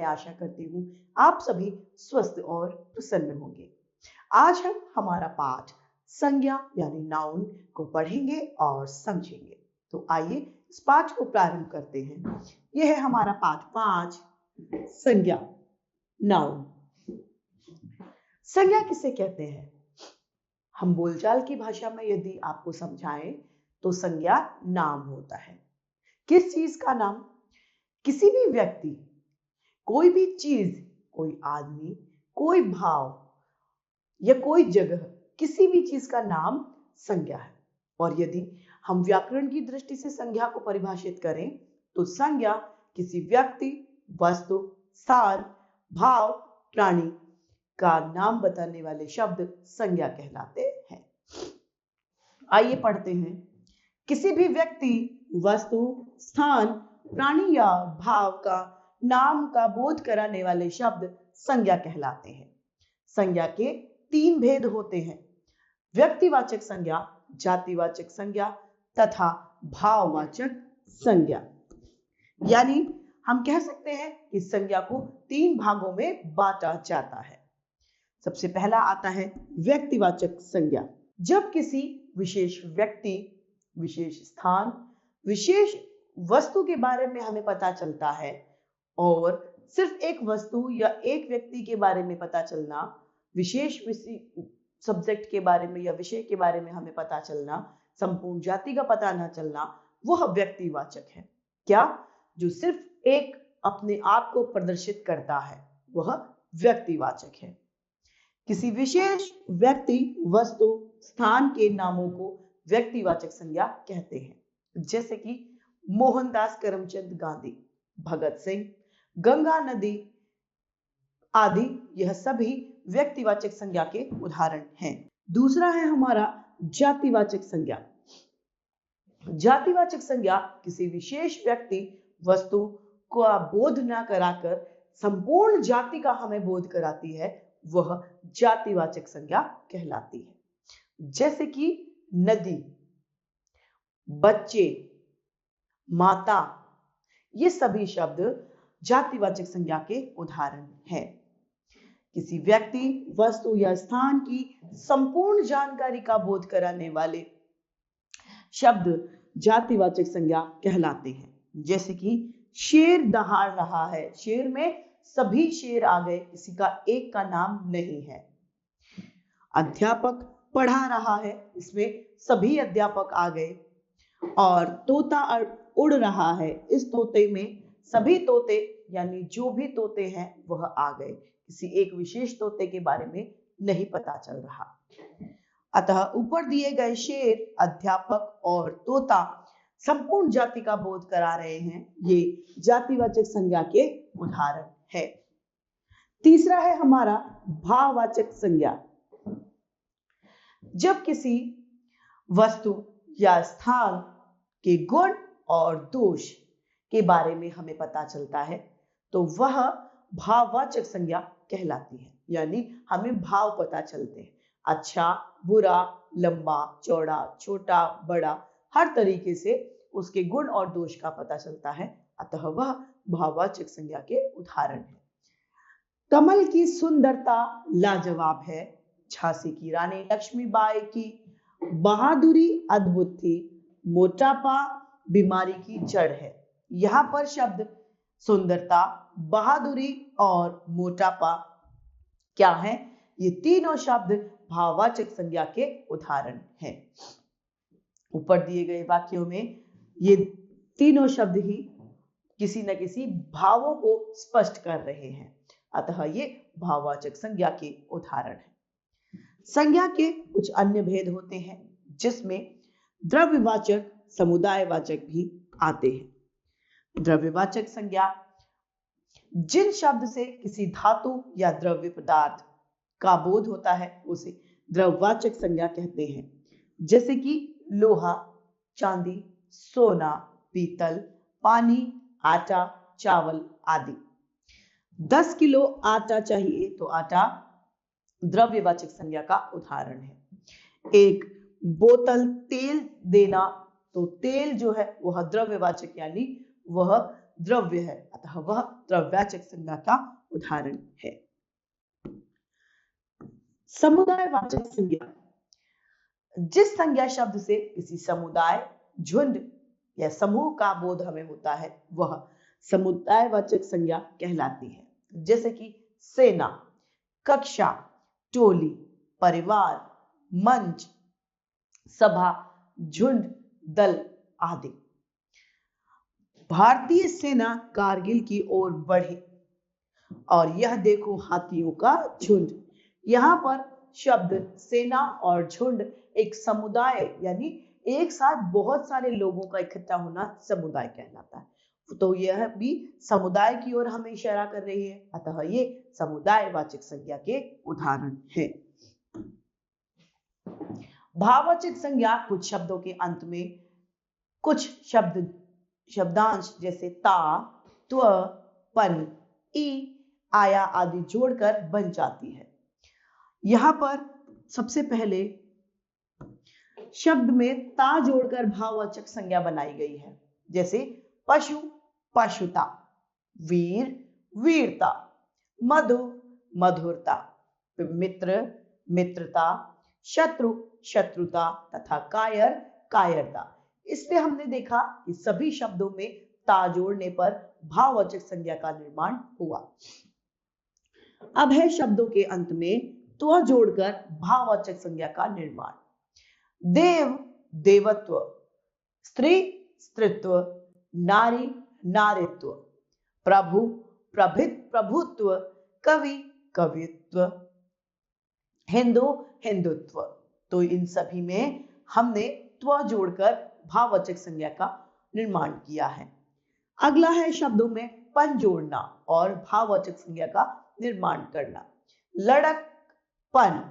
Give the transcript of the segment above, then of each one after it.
आशा करती हूँ आप सभी स्वस्थ और प्रसन्न होंगे। आज हम हमारा पाठ संज्ञा यानी नाउन को पढ़ेंगे और समझेंगे। तो आइए इस पाठ को प्रारंभ करते हैं। यह है हमारा पाठ 5 संज्ञा नाउन। संज्ञा किसे कहते हैं? हम बोलचाल की भाषा में यदि आपको समझाएं तो संज्ञा नाम होता है। किस चीज का नाम? किसी भी व्यक्ति, कोई भी चीज, कोई आदमी, कोई भाव या कोई जगह, किसी भी चीज का नाम संज्ञा है। और यदि हम व्याकरण की दृष्टि से संज्ञा को परिभाषित करें तो संज्ञा किसी व्यक्ति, वस्तु, स्थान, भाव, प्राणी का नाम बताने वाले शब्द संज्ञा कहलाते हैं। आइए पढ़ते हैं। किसी भी व्यक्ति, वस्तु, स्थान, प्राणी या भाव का नाम का बोध कराने वाले शब्द संज्ञा कहलाते हैं। संज्ञा के 3 भेद होते हैं: व्यक्तिवाचक संज्ञा, जातिवाचक संज्ञा तथा भाववाचक संज्ञा। यानी हम कह सकते हैं कि संज्ञा को 3 भागों में बांटा जाता है। सबसे पहला आता है व्यक्तिवाचक संज्ञा। जब किसी विशेष व्यक्ति, विशेष स्थान, विशेष वस्तु के बारे में हमें पता चलता है, और सिर्फ एक वस्तु या एक व्यक्ति के बारे में पता चलना, विशेष सब्जेक्ट के बारे में या विषय के बारे में हमें पता चलना, संपूर्ण जाति का पता न चलना, वह व्यक्तिवाचक है। क्या? जो सिर्फ एक अपने आप को प्रदर्शित करता है, वह व्यक्तिवाचक है। किसी विशेष व्यक्ति, वस्तु, स्थान के नामों को व्यक्तिवाचक संज्ञा कहते हैं। जैसे कि मोहनदास करमचंद गांधी, भगत सिंह, गंगा नदी आदि, यह सभी व्यक्तिवाचक संज्ञा के उदाहरण हैं। दूसरा है हमारा जातिवाचक संज्ञा। जातिवाचक संज्ञा किसी विशेष व्यक्ति, वस्तु का बोध न कराकर संपूर्ण जाति का हमें बोध कराती है, वह जातिवाचक संज्ञा कहलाती है। जैसे कि नदी, बच्चे, माता, ये सभी शब्द जातिवाचक संज्ञा के उदाहरण हैं। किसी व्यक्ति, वस्तु या स्थान की संपूर्ण जानकारी का बोध कराने वाले शब्द जातिवाचक संज्ञा कहलाते हैं। जैसे कि शेर दहाड़ रहा है, शेर में सभी शेर आ गए, किसी का एक का नाम नहीं है। अध्यापक पढ़ा रहा है, इसमें सभी अध्यापक आ गए। और तोता उड़ रहा है, इस तोते में सभी तोते यानी जो भी तोते हैं वह आ गए, किसी एक विशेष तोते के बारे में नहीं पता चल रहा। अतः ऊपर दिए गए शेर, अध्यापक और तोता संपूर्ण जाति का बोध करा रहे हैं। ये जातिवाचक संज्ञा के उदाहरण है। तीसरा है हमारा भाववाचक संज्ञा। जब किसी वस्तु या स्थान के गुण और दोष के बारे में हमें पता चलता है तो वह भाववाचक संज्ञा कहलाती है। यानी हमें भाव पता चलते हैं, अच्छा, बुरा, लंबा, चौड़ा, छोटा, बड़ा, हर तरीके से उसके गुण और दोष का पता चलता है, अतः वह भाववाचक संज्ञा के उदाहरण है। कमल की सुंदरता लाजवाब है, झांसी की रानी लक्ष्मीबाई की बहादुरी अद्भुत थी, मोटापा बीमारी की जड़ है। यहाँ पर शब्द सुंदरता, बहादुरी और मोटापा क्या है? ये तीनों शब्द भाववाचक संज्ञा के उदाहरण हैं। ऊपर दिए गए वाक्यों में ये तीनों शब्द ही किसी न किसी भावों को स्पष्ट कर रहे हैं, अतः ये भाववाचक संज्ञा के उदाहरण हैं। संज्ञा के कुछ अन्य भेद होते हैं, जिसमें द्रव्यवाचक, समुदायवाचक भी आते हैं। द्रव्यवाचक संज्ञा जिन शब्द से किसी धातु या द्रव्य पदार्थ का बोध होता है उसे द्रव्यवाचक संज्ञा कहते हैं। जैसे कि लोहा, चांदी, सोना, पीतल, पानी, आटा, चावल आदि। 10 किलो आटा चाहिए तो आटा द्रव्यवाचक संज्ञा का उदाहरण है। एक बोतल तेल देना तो तेल जो है वह द्रव्यवाचक यानी वह द्रव्य है, अतः वह द्रव्यवाचक संज्ञा का उदाहरण है। समुदायवाचक संज्ञा, जिस संज्ञा शब्द से किसी समुदाय, झुंड या समूह का बोध हमें होता है वह समुदायवाचक संज्ञा कहलाती है। जैसे कि सेना, कक्षा, टोली, परिवार, मंच, सभा, झुंड, दल आदि। भारतीय सेना कारगिल की ओर बढ़ी और यह देखो हाथियों का झुंड। यहाँ पर शब्द सेना और झुंड एक समुदाय यानी एक साथ बहुत सारे लोगों का इकट्ठा होना समुदाय कहलाता है, तो यह भी समुदाय की ओर हमें इशारा कर रही है, अतः ये समुदायवाचक संज्ञा के उदाहरण है। भाववाचक संज्ञा कुछ शब्दों के अंत में कुछ शब्दांश जैसे ता, त्व, पन, ई, आया आदि जोड़कर बन जाती है। यहां पर सबसे पहले शब्द में ता जोड़कर भाववाचक संज्ञा बनाई गई है। जैसे पशु, पशुता, वीर, वीरता, मधु, मधुरता, मित्र, मित्रता, शत्रु, शत्रुता तथा कायर, कायरता। इससे हमने देखा कि सभी शब्दों में ता जोड़ने पर भाववाचक संज्ञा का निर्माण हुआ। अब है शब्दों के अंत में त्व जोड़कर भाववाचक संज्ञा का निर्माण। देव, देवत्व, स्त्री, स्त्रीत्व, नारी, नारीत्व, प्रभु, प्रभुत्व, कवि, कवित्व, हिंदू, हिंदुत्व। तो इन सभी में हमने त्व जोड़कर भाववाचक संज्ञा का निर्माण किया है। अगला है शब्दों में पन जोड़ना और भाववाचक संज्ञा का निर्माण करना। लड़कपन,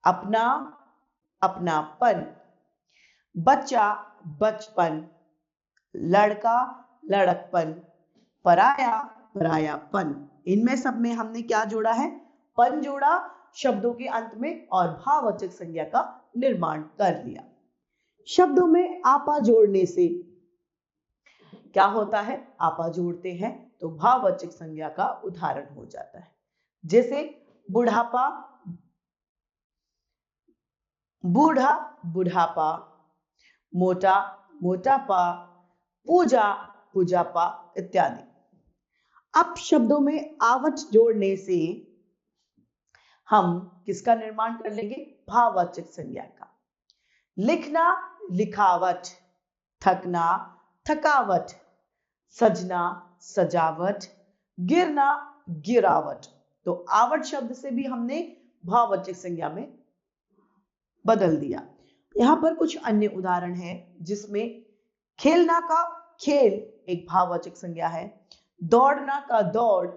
अपना, अपनापन, बच्चा, बचपन, लड़का, लड़कपन, पराया, परायापन। इनमें सब में हमने क्या जोड़ा है? पन जोड़ा शब्दों के अंत में और भाववाचक संज्ञा का निर्माण कर लिया। शब्दों में आपा जोड़ने से क्या होता है? आपा जोड़ते हैं तो भाववाचक संज्ञा का उदाहरण हो जाता है। जैसे बुढ़ापा, बूढ़ा, बुढ़ापा, मोटा, मोटापा, पूजा, पूजापा इत्यादि। अब शब्दों में आवट जोड़ने से हम किसका निर्माण कर लेंगे? भाववाचक संज्ञा का। लिखना, लिखावट, थकना, थकावट, सजना, सजावट, गिरना, गिरावट। तो आवट शब्द से भी हमने भाववाचक संज्ञा में बदल दिया। यहां पर कुछ अन्य उदाहरण हैं जिसमें खेलना का खेल एक भाववाचक संज्ञा है, दौड़ना का दौड़,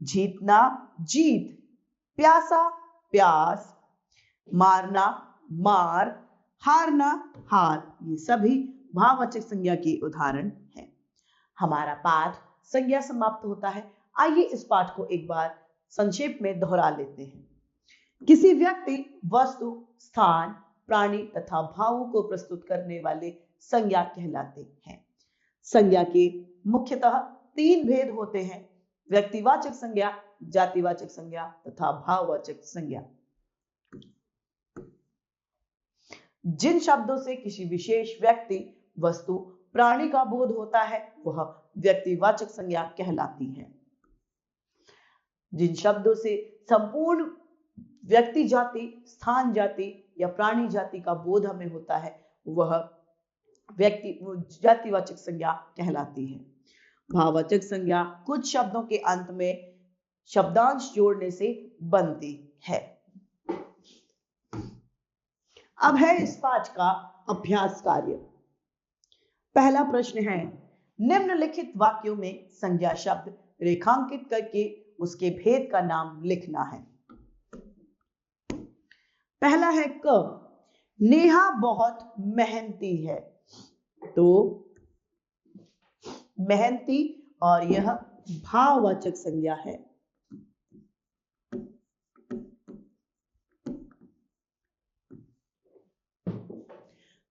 जीतना, जीत, प्यासा, प्यास, मारना, मार, हारना, हार। ये सभी भाववाचक संज्ञा के उदाहरण हैं। हमारा पाठ संज्ञा समाप्त होता है। आइए इस पाठ को एक बार संक्षेप में दोहरा लेते हैं। किसी व्यक्ति, वस्तु, स्थान, प्राणी तथा भावों को प्रस्तुत करने वाले संज्ञा कहलाते हैं। संज्ञा के मुख्यतः 3 भेद होते हैं: व्यक्तिवाचक संज्ञा, जातिवाचक संज्ञा तथा भाववाचक संज्ञा। जिन शब्दों से किसी विशेष व्यक्ति, वस्तु, प्राणी का बोध होता है वह व्यक्तिवाचक संज्ञा कहलाती है। जिन शब्दों से संपूर्ण व्यक्ति जाति, स्थान जाति या प्राणी जाति का बोध हमें होता है वह जातिवाचक संज्ञा कहलाती है। भाववाचक संज्ञा कुछ शब्दों के अंत में शब्दांश जोड़ने से बनती है। अब है इस पाठ का अभ्यास कार्य। पहला प्रश्न है, निम्नलिखित वाक्यों में संज्ञा शब्द रेखांकित करके उसके भेद का नाम लिखना है। पहला है क, नेहा बहुत मेहनती है। तो मेहनती और यह भाववाचक संज्ञा है।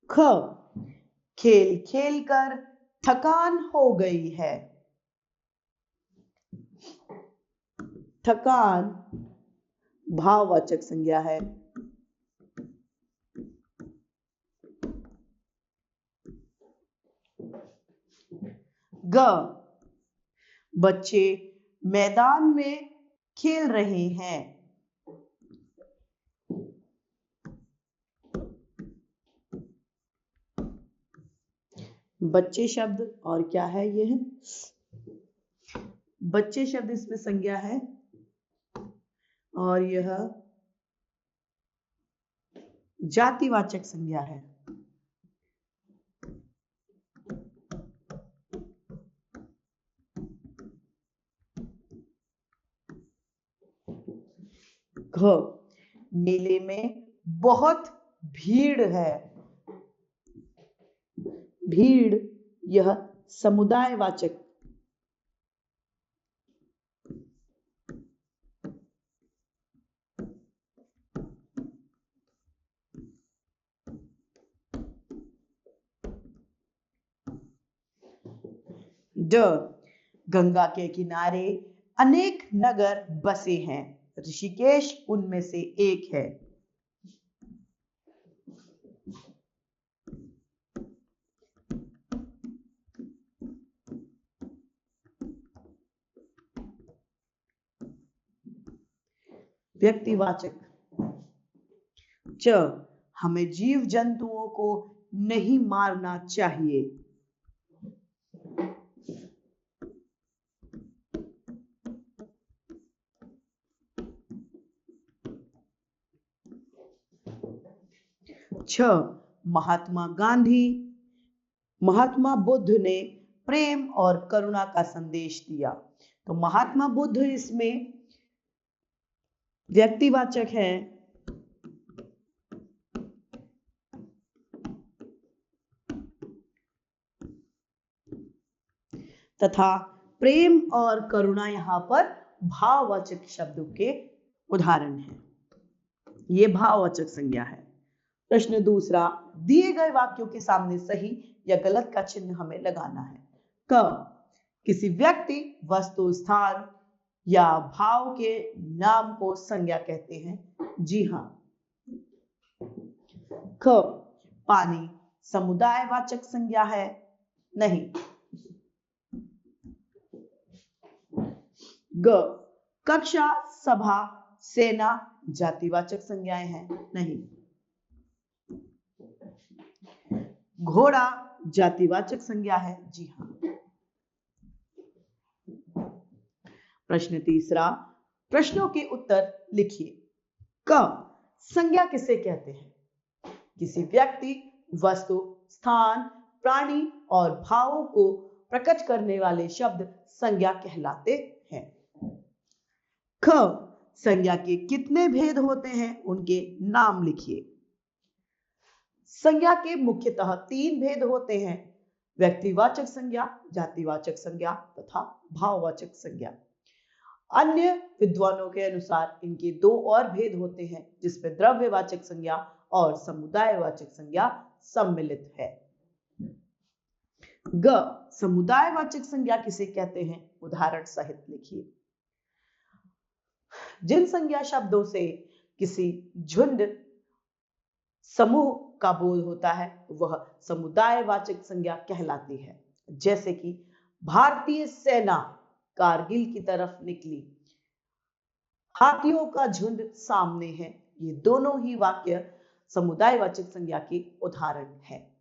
ख, खेल खेल कर थकान हो गई है। थकान भाववाचक संज्ञा है। ग, बच्चे मैदान में खेल रहे हैं। बच्चे शब्द और क्या है, ये है बच्चे शब्द, इसमें संज्ञा है और यह जातिवाचक संज्ञा है। घ, मेले में बहुत भीड़ है। भीड़ यह समुदायवाचक ड, गंगा के किनारे अनेक नगर बसे हैं। ऋषिकेश उनमें से एक है। व्यक्तिवाचक। च, हमें जीव जंतुओं को नहीं मारना चाहिए। छ, महात्मा बुद्ध ने प्रेम और करुणा का संदेश दिया। तो महात्मा बुद्ध इसमें व्यक्तिवाचक है। तथा प्रेम और करुणा यहाँ पर भाववाचक शब्दों के उदाहरण हैं। ये भाववाचक संज्ञा है। प्रश्न दूसरा, दिए गए वाक्यों के सामने सही या गलत का चिन्ह हमें लगाना है। क, किसी व्यक्ति, वस्तु, स्थान या भाव के नाम को संज्ञा कहते हैं। जी हाँ। ख, पानी समुदायवाचक संज्ञा है। नहीं। ग, कक्षा, सभा, सेना जातिवाचक संज्ञाएं हैं। नहीं। घोड़ा जातिवाचक संज्ञा है। जी हाँ। प्रश्न तीसरा, प्रश्नों के उत्तर लिखिए। क, संज्ञा किसे कहते हैं? किसी व्यक्ति, वस्तु, स्थान, प्राणी और भावों को प्रकट करने वाले शब्द संज्ञा कहलाते हैं। ख, संज्ञा के कितने भेद होते हैं, उनके नाम लिखिए। संज्ञा के मुख्यतः 3 भेद होते हैं: व्यक्तिवाचक संज्ञा, जातिवाचक संज्ञा तथा भाववाचक संज्ञा। अन्य विद्वानों के अनुसार इनके 2 और भेद होते हैं, जिसमें द्रव्यवाचक संज्ञा और समुदायवाचक संज्ञा सम्मिलित है। ग, समुदायवाचक संज्ञा किसे कहते हैं, उदाहरण सहित लिखिए। जिन संज्ञा शब्दों से किसी झुंड, समूह का बोध होता है, वह समुदायवाचक संज्ञा कहलाती है। जैसे कि भारतीय सेना कारगिल की तरफ निकली, हाथियों का झुंड सामने है। ये दोनों ही वाक्य समुदायवाचक संज्ञा के उदाहरण हैं।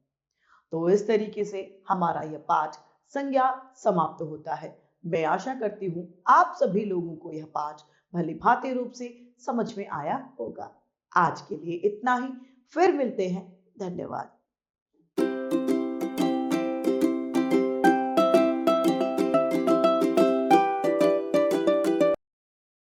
तो इस तरीके से हमारा यह पाठ संज्ञा समाप्त होता है। मैं आशा करती हूं आप सभी लोगों को यह पाठ भली भांति रूप से समझ में आया होगा। आज के लिए इतना ही, फिर मिलते हैं। धन्यवाद।